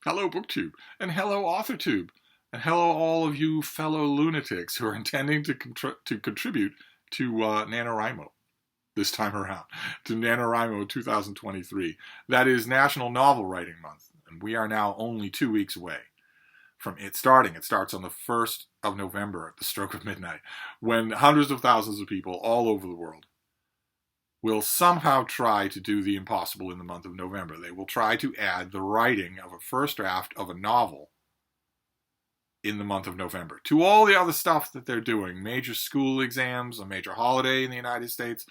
Hello, BookTube, and hello, AuthorTube, and hello, all of you fellow lunatics who are intending to contribute to NaNoWriMo this time around, to NaNoWriMo 2023. That is National Novel Writing Month, and we are now only 2 weeks away from it starting. It starts on the 1st of November at the stroke of midnight, when hundreds of thousands of people all over the world will somehow try to do the impossible in the month of November. They will try to add the writing of a first draft of a novel in the month of November to all the other stuff that they're doing. Major school exams, a major holiday in the United States,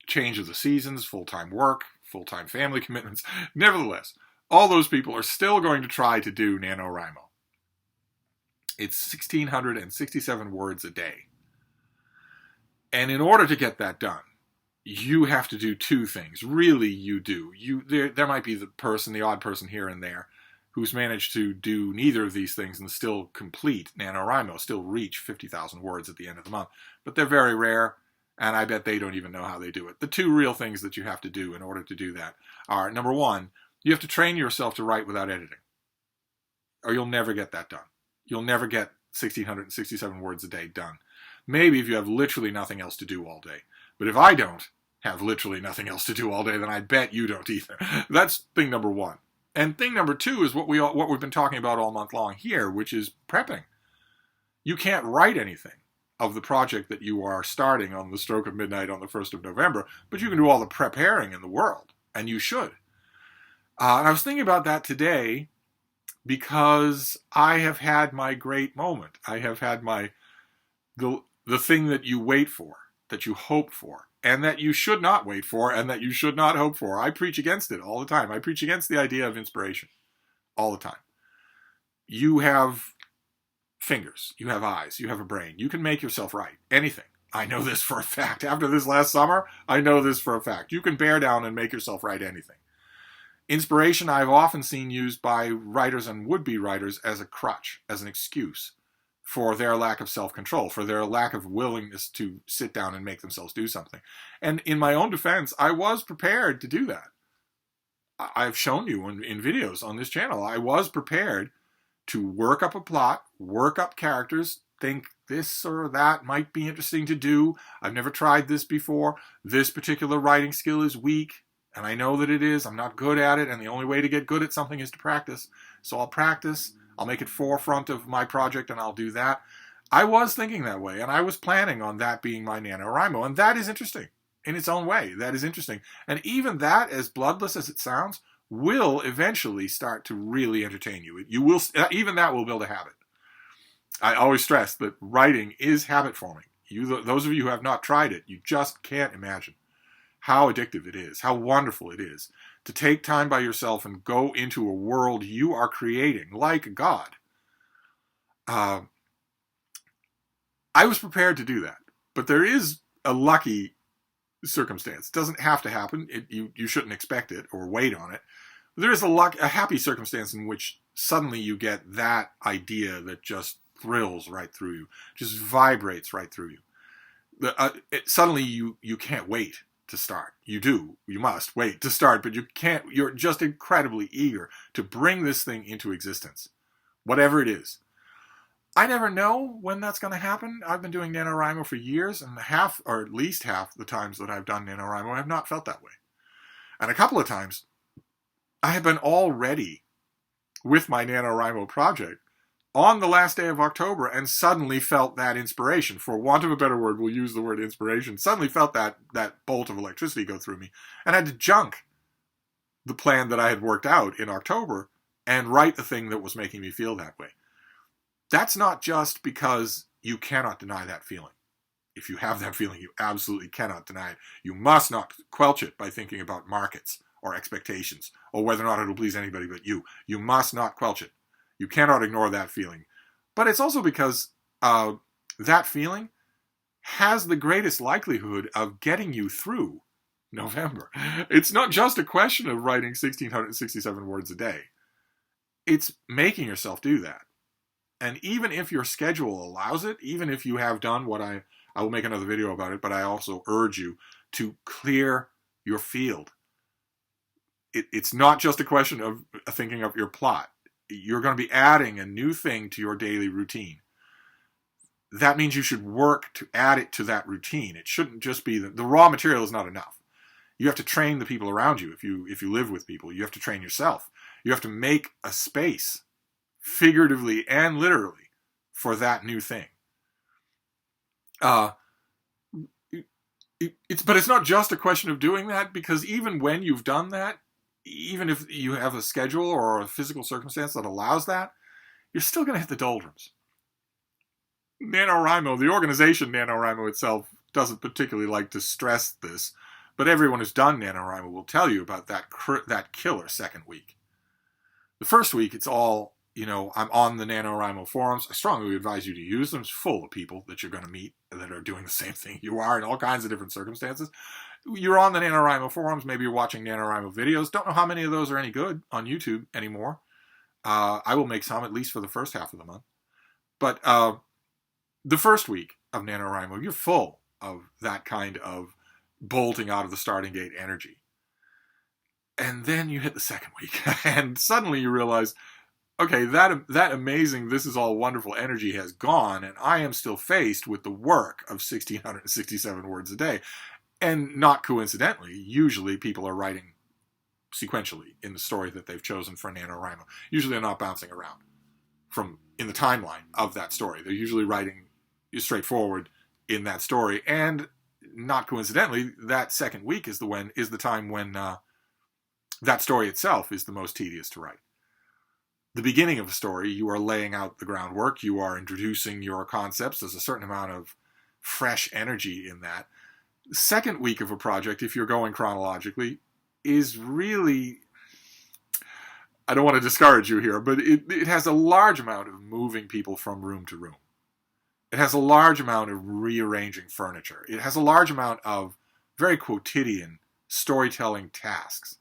change of the seasons, full-time work, full-time family commitments. Nevertheless, all those people are still going to try to do NaNoWriMo. It's 1,667 words a day. And in order to get that done, you have to do two things. Really, you do. There might be the odd person here and there who's managed to do neither of these things and still complete NaNoWriMo, still reach 50,000 words at the end of the month. But they're very rare, and I bet they don't even know how they do it. The two real things that you have to do in order to do that are, number one, you have to train yourself to write without editing, or you'll never get that done. You'll never get 1,667 words a day done. Maybe if you have literally nothing else to do all day. But if I don't have literally nothing else to do all day, then I bet you don't either. That's thing number one. And thing number two is what we've been talking about all month long here, which is prepping. You can't write anything of the project that you are starting on the stroke of midnight on the 1st of November, but you can do all the preparing in the world, and you should. And I was thinking about that today because I have had my great moment. I have had the thing that you wait for, that you hope for, and that you should not wait for, and that you should not hope for. I preach against it all the time. I preach against the idea of inspiration all the time. You have fingers, you have eyes, you have a brain. You can make yourself write anything. I know this for a fact. After this last summer, I know this for a fact. You can bear down and make yourself write anything. Inspiration I've often seen used by writers and would-be writers as a crutch, as an excuse for their lack of self-control, for their lack of willingness to sit down and make themselves do something. And in my own defense, I was prepared to do that. I've shown you in videos on this channel, I was prepared to work up a plot, work up characters, think this or that might be interesting to do. I've never tried this before. This particular writing skill is weak, and I know that it is. I'm not good at it, and the only way to get good at something is to practice. So I'll practice. I'll make it forefront of my project, and I'll do that. I was thinking that way, and I was planning on that being my NaNoWriMo, and that is interesting in its own way. That is interesting. And even that, as bloodless as it sounds, will eventually start to really entertain you. You will, even that will build a habit. I always stress that writing is habit forming. Those of you who have not tried it, you just can't imagine how addictive it is, how wonderful it is to take time by yourself and go into a world you are creating like God. I was prepared to do that, but there is a lucky circumstance. It doesn't have to happen. You shouldn't expect it or wait on it. But there is a happy circumstance in which suddenly you get that idea that just thrills right through you, just vibrates right through you. Suddenly you can't wait to start. You must wait to start, but you can't. You're just incredibly eager to bring this thing into existence, whatever it is. I never know when that's going to happen. I've been doing NaNoWriMo for years, and at least half the times that I've done NaNoWriMo, I have not felt that way. And a couple of times, I have been all ready with my NaNoWriMo project on the last day of October and suddenly felt that inspiration. For want of a better word, we'll use the word inspiration. Suddenly felt that bolt of electricity go through me and had to junk the plan that I had worked out in October and write the thing that was making me feel that way. That's not just because you cannot deny that feeling. If you have that feeling, you absolutely cannot deny it. You must not quelch it by thinking about markets or expectations or whether or not it'll please anybody but you. You must not quelch it. You cannot ignore that feeling. But it's also because that feeling has the greatest likelihood of getting you through November. It's not just a question of writing 1,667 words a day. It's making yourself do that. And even if your schedule allows it, even if you have done what I will make another video about it, but I also urge you to clear your field. it's not just a question of thinking of your plot. You're going to be adding a new thing to your daily routine. That means you should work to add it to that routine. It shouldn't just be the raw material is not enough. You have to train the people around you. If you live with people, you have to train yourself. You have to make a space, figuratively and literally, for that new thing. But it's not just a question of doing that, because even when you've done that, even if you have a schedule or a physical circumstance that allows that, you're still going to hit the doldrums. NaNoWriMo, the organization NaNoWriMo itself, doesn't particularly like to stress this, but everyone who's done NaNoWriMo will tell you about that killer second week. The first week, it's all, I'm on the NaNoWriMo forums. I strongly advise you to use them. It's full of people that you're going to meet that are doing the same thing you are in all kinds of different circumstances. You're on the NaNoWriMo forums. Maybe you're watching NaNoWriMo videos. Don't know how many of those are any good on YouTube anymore. I will make some, at least for the first half of the month. But the first week of NaNoWriMo, you're full of that kind of bolting out of the starting gate energy. And then you hit the second week, and suddenly you realize, okay, that amazing, this is all wonderful energy has gone, and I am still faced with the work of 1,667 words a day. And not coincidentally, usually people are writing sequentially in the story that they've chosen for NaNoWriMo. Usually they're not bouncing around in the timeline of that story. They're usually writing straightforward in that story, and not coincidentally, that second week is the time when that story itself is the most tedious to write. The beginning of a story, you are laying out the groundwork, you are introducing your concepts. There's a certain amount of fresh energy in that. The second week of a project, if you're going chronologically, is really, I don't want to discourage you here, but it has a large amount of moving people from room to room. It has a large amount of rearranging furniture. It has a large amount of very quotidian storytelling tasks.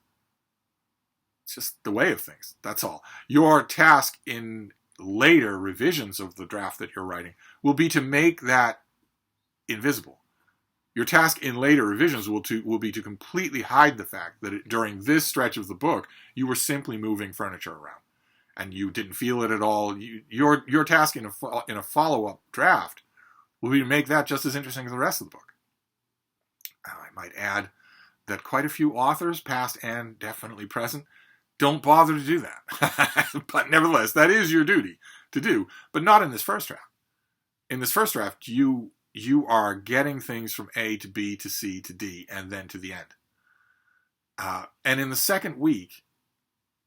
It's just the way of things. That's all. Your task in later revisions of the draft that you're writing will be to make that invisible. Your task in later revisions will be to completely hide the fact that during this stretch of the book, you were simply moving furniture around. And you didn't feel it at all. Your task in a follow-up draft will be to make that just as interesting as the rest of the book. I might add that quite a few authors, past and definitely present, don't bother to do that. But nevertheless, that is your duty to do, but not in this first draft. In this first draft, you are getting things from A to B to C to D and then to the end. And in the second week,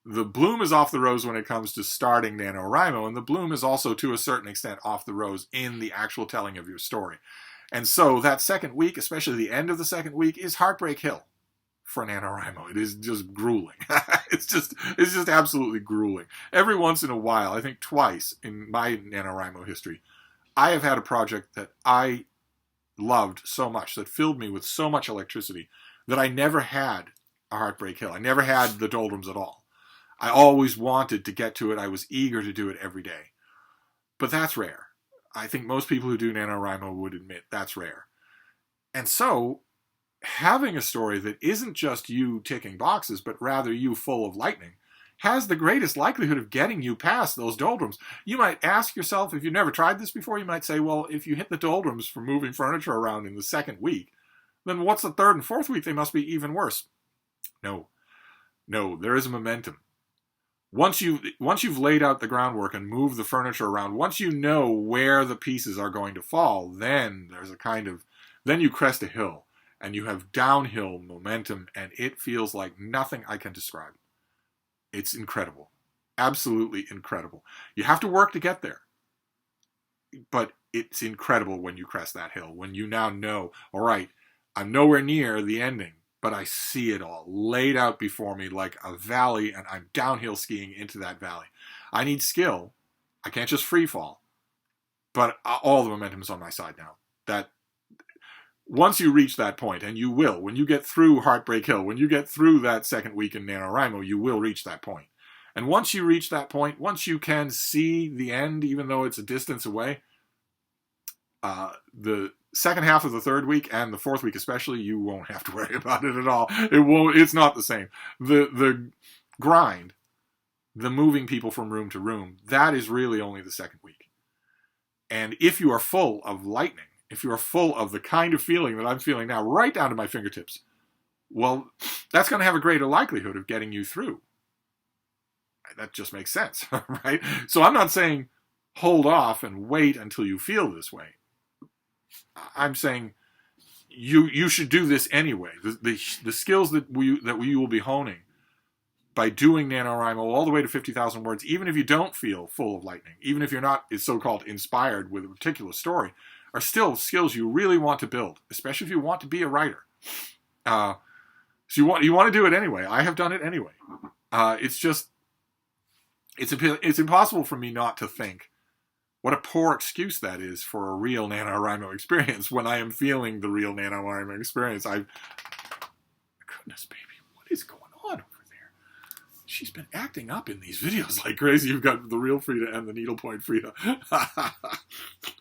the bloom is off the rose when it comes to starting NaNoWriMo, and the bloom is also to a certain extent off the rose in the actual telling of your story. And so that second week, especially the end of the second week, is Heartbreak Hill for NaNoWriMo. It is just grueling. It's just absolutely grueling. Every once in a while, I think twice in my NaNoWriMo history, I have had a project that I loved so much, that filled me with so much electricity, that I never had a Heartbreak Hill. I never had the doldrums at all. I always wanted to get to it. I was eager to do it every day. But that's rare. I think most people who do NaNoWriMo would admit that's rare. And so, having a story that isn't just you ticking boxes, but rather you full of lightning, has the greatest likelihood of getting you past those doldrums. You might ask yourself, if you've never tried this before, you might say, well, if you hit the doldrums for moving furniture around in the second week, then what's the third and fourth week? They must be even worse. No, there is a momentum. Once you've laid out the groundwork and moved the furniture around, once you know where the pieces are going to fall, then then you crest a hill and you have downhill momentum, and it feels like nothing I can describe. It's incredible. Absolutely incredible. You have to work to get there. But it's incredible when you crest that hill, when you now know, all right, I'm nowhere near the ending, but I see it all laid out before me like a valley, and I'm downhill skiing into that valley. I need skill. I can't just free fall. But all the momentum is on my side now. That once you reach that point, and you will, when you get through Heartbreak Hill, when you get through that second week in NaNoWriMo, you will reach that point. And once you reach that point, once you can see the end, even though it's a distance away, the second half of the third week and the fourth week especially, you won't have to worry about it at all. It's not the same. The grind, the moving people from room to room, that is really only the second week. And if you are full of lightning, if you are full of the kind of feeling that I'm feeling now, right down to my fingertips, well, that's going to have a greater likelihood of getting you through. That just makes sense, right? So I'm not saying hold off and wait until you feel this way. I'm saying you should do this anyway. The skills that we will be honing by doing NaNoWriMo all the way to 50,000 words, even if you don't feel full of lightning, even if you're not so-called inspired with a particular story, are still skills you really want to build, especially if you want to be a writer. So you want to do it anyway. I have done it anyway. It's impossible for me not to think what a poor excuse that is for a real NaNoWriMo experience when I am feeling the real NaNoWriMo experience. Goodness, baby, what is going on over there? She's been acting up in these videos like crazy. You've got the real Freda and the needlepoint Freda.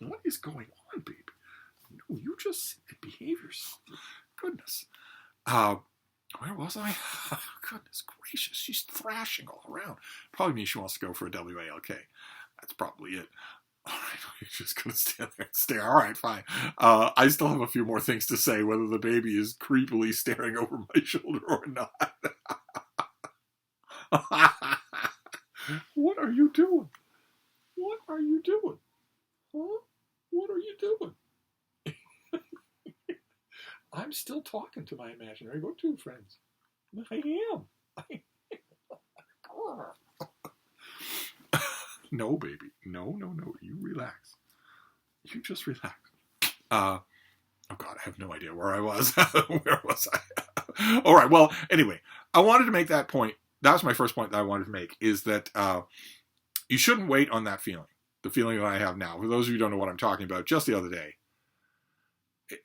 What is going on, baby? No, you just sit and behave yourself. Goodness. Where was I? Goodness gracious, she's thrashing all around. Probably means she wants to go for a WALK. That's probably it. All right, you're just going to stand there and stare. All right, fine. I still have a few more things to say, whether the baby is creepily staring over my shoulder or not. What are you doing? What are you doing? Huh? What are you doing? I'm still talking to my imaginary book tube friends. I am. No, baby. No. You relax. You just relax. Oh, God, I have no idea where I was. Where was I? All right, well, anyway, I wanted to make that point. That was my first point that I wanted to make, is that you shouldn't wait on that feeling, the feeling that I have now. For those of you who don't know what I'm talking about, just the other day,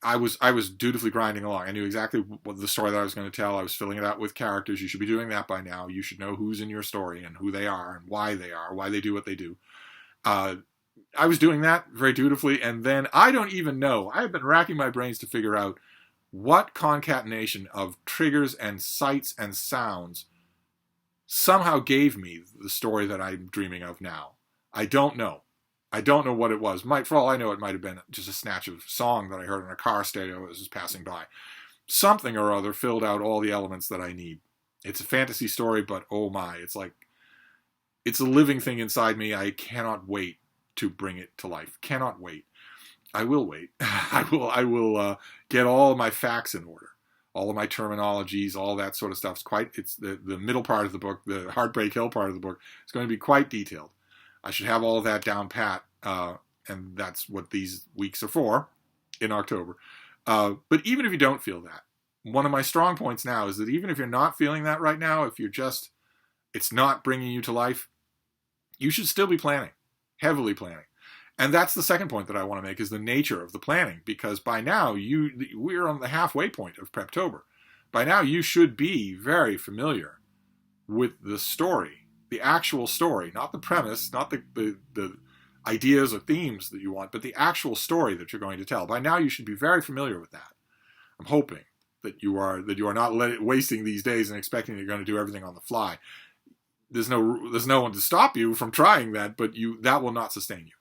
I was dutifully grinding along. I knew exactly what the story that I was going to tell. I was filling it out with characters. You should be doing that by now. You should know who's in your story and who they are and why they do what they do. I was doing that very dutifully, and then I don't even know. I have been racking my brains to figure out what concatenation of triggers and sights and sounds somehow gave me the story that I'm dreaming of now. I don't know. I don't know what it was. For all I know, it might have been just a snatch of song that I heard in a car stereo as I was passing by. Something or other filled out all the elements that I need. It's a fantasy story, but oh my, it's a living thing inside me. I cannot wait to bring it to life. Cannot wait. I will wait. I will get all of my facts in order. All of my terminologies, all that sort of stuff. It's the middle part of the book, the Heartbreak Hill part of the book, is going to be quite detailed. I should have all of that down pat, and that's what these weeks are for in October. But even if you don't feel that, one of my strong points now is that even if you're not feeling that right now, if it's not bringing you to life, you should still be planning, heavily planning. And that's the second point that I want to make, is the nature of the planning, because by now we're on the halfway point of Preptober. By now you should be very familiar with the story. The actual story, not the premise, not the ideas or themes that you want, but the actual story that you're going to tell. By now, you should be very familiar with that. I'm hoping that you are not wasting these days and expecting you're going to do everything on the fly. There's no one to stop you from trying that, but that will not sustain you.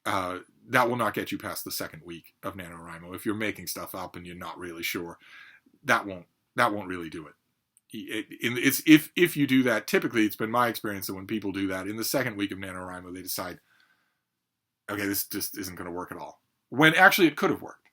That will not get you past the second week of NaNoWriMo. If you're making stuff up and you're not really sure, that won't really do it. If you do that, typically it's been my experience that when people do that in the second week of NaNoWriMo, they decide, okay, this just isn't going to work at all. When actually it could have worked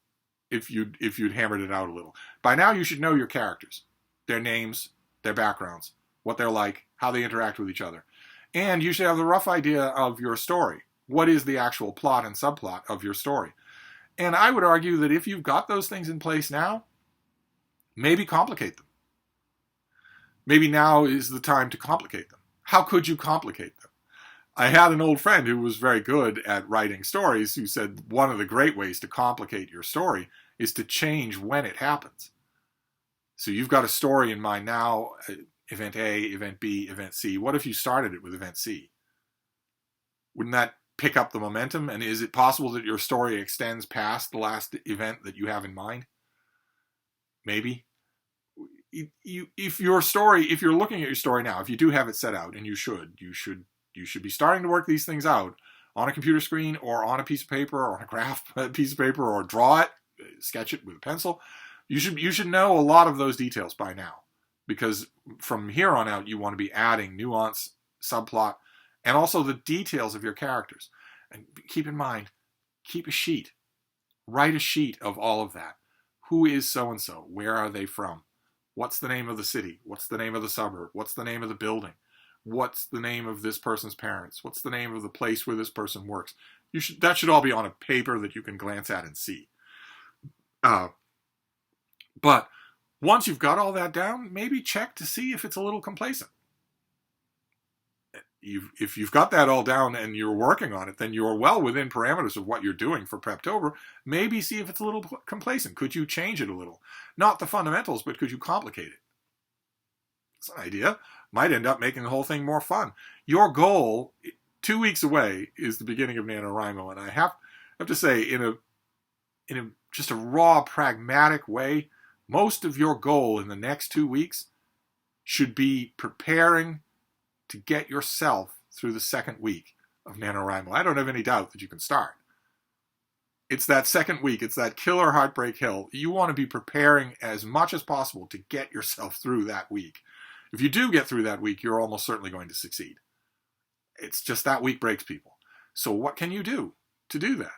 if you'd hammered it out a little. By now you should know your characters, their names, their backgrounds, what they're like, how they interact with each other, and you should have the rough idea of your story. What is the actual plot and subplot of your story? And I would argue that if you've got those things in place now, maybe complicate them. Maybe now is the time to complicate them. How could you complicate them? I had an old friend who was very good at writing stories who said one of the great ways to complicate your story is to change when it happens. So you've got a story in mind now, event A, event B, event C. What if you started it with event C? Wouldn't that pick up the momentum? And is it possible that your story extends past the last event that you have in mind? Maybe. If you're looking at your story now, if you do have it set out, and you should be starting to work these things out on a computer screen or on a piece of paper or on a graph piece of paper, or draw it, sketch it with a pencil. You should know a lot of those details by now, because from here on out you want to be adding nuance, subplot, and also the details of your characters. And keep in mind, keep a sheet. Write a sheet of all of that. Who is so-and-so? Where are they from? What's the name of the city? What's the name of the suburb? What's the name of the building? What's the name of this person's parents? What's the name of the place where this person works? That should all be on a paper that you can glance at and see. But once you've got all that down, maybe check to see if it's a little complacent. If you've got that all down and you're working on it, then you're well within parameters of what you're doing for Preptober. Maybe see if it's a little complacent. Could you change it a little? Not the fundamentals, but could you complicate it? It's an idea. Might end up making the whole thing more fun. Your goal, 2 weeks away, is the beginning of NaNoWriMo, and I have to say, in a just a raw, pragmatic way, most of your goal in the next 2 weeks should be preparing to get yourself through the second week of NaNoWriMo. I don't have any doubt that you can start. It's that second week. It's that killer Heartbreak Hill. You want to be preparing as much as possible to get yourself through that week. If you do get through that week, you're almost certainly going to succeed. It's just that week breaks people. So what can you do to do that?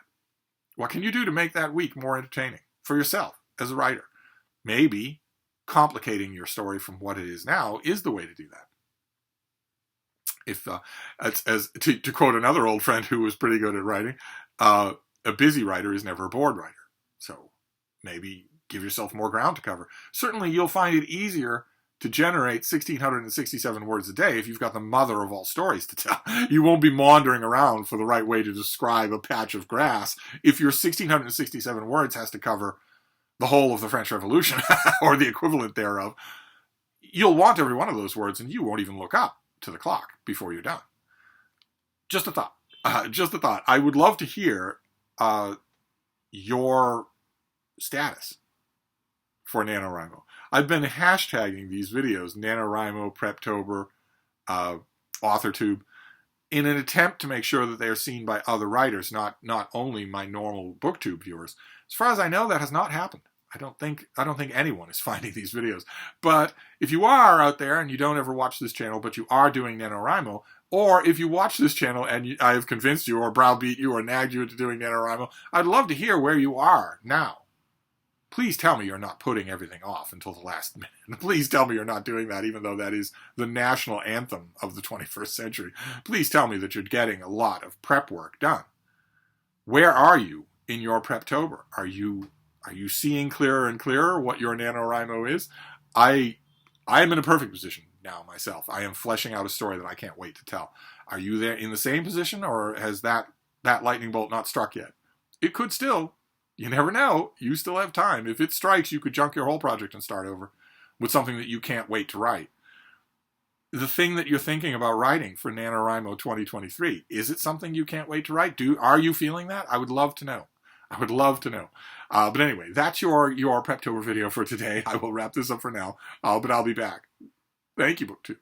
What can you do to make that week more entertaining for yourself as a writer? Maybe complicating your story from what it is now is the way to do that. If, to quote another old friend who was pretty good at writing, a busy writer is never a bored writer. So maybe give yourself more ground to cover. Certainly you'll find it easier to generate 1,667 words a day if you've got the mother of all stories to tell. You won't be maundering around for the right way to describe a patch of grass if your 1,667 words has to cover the whole of the French Revolution or the equivalent thereof. You'll want every one of those words, and you won't even look up to the clock before you're done. Just a thought. Just a thought. I would love to hear your status for NaNoWriMo. I've been hashtagging these videos, NaNoWriMo, Preptober, AuthorTube, in an attempt to make sure that they are seen by other writers, not only my normal BookTube viewers. As far as I know, that has not happened. I don't think anyone is finding these videos. But if you are out there and you don't ever watch this channel, but you are doing NaNoWriMo, or if you watch this channel and I have convinced you or browbeat you or nagged you into doing NaNoWriMo, I'd love to hear where you are now. Please tell me you're not putting everything off until the last minute. Please tell me you're not doing that, even though that is the national anthem of the 21st century. Please tell me that you're getting a lot of prep work done. Where are you in your Preptober? Are you seeing clearer and clearer what your NaNoWriMo is? I am in a perfect position now myself. I am fleshing out a story that I can't wait to tell. Are you there in the same position, or has that lightning bolt not struck yet? It could still. You never know. You still have time. If it strikes, you could junk your whole project and start over with something that you can't wait to write. The thing that you're thinking about writing for NaNoWriMo 2023, is it something you can't wait to write? Are you feeling that? I would love to know. I would love to know. But anyway, that's your Preptober video for today. I will wrap this up for now, but I'll be back. Thank you, BookTube.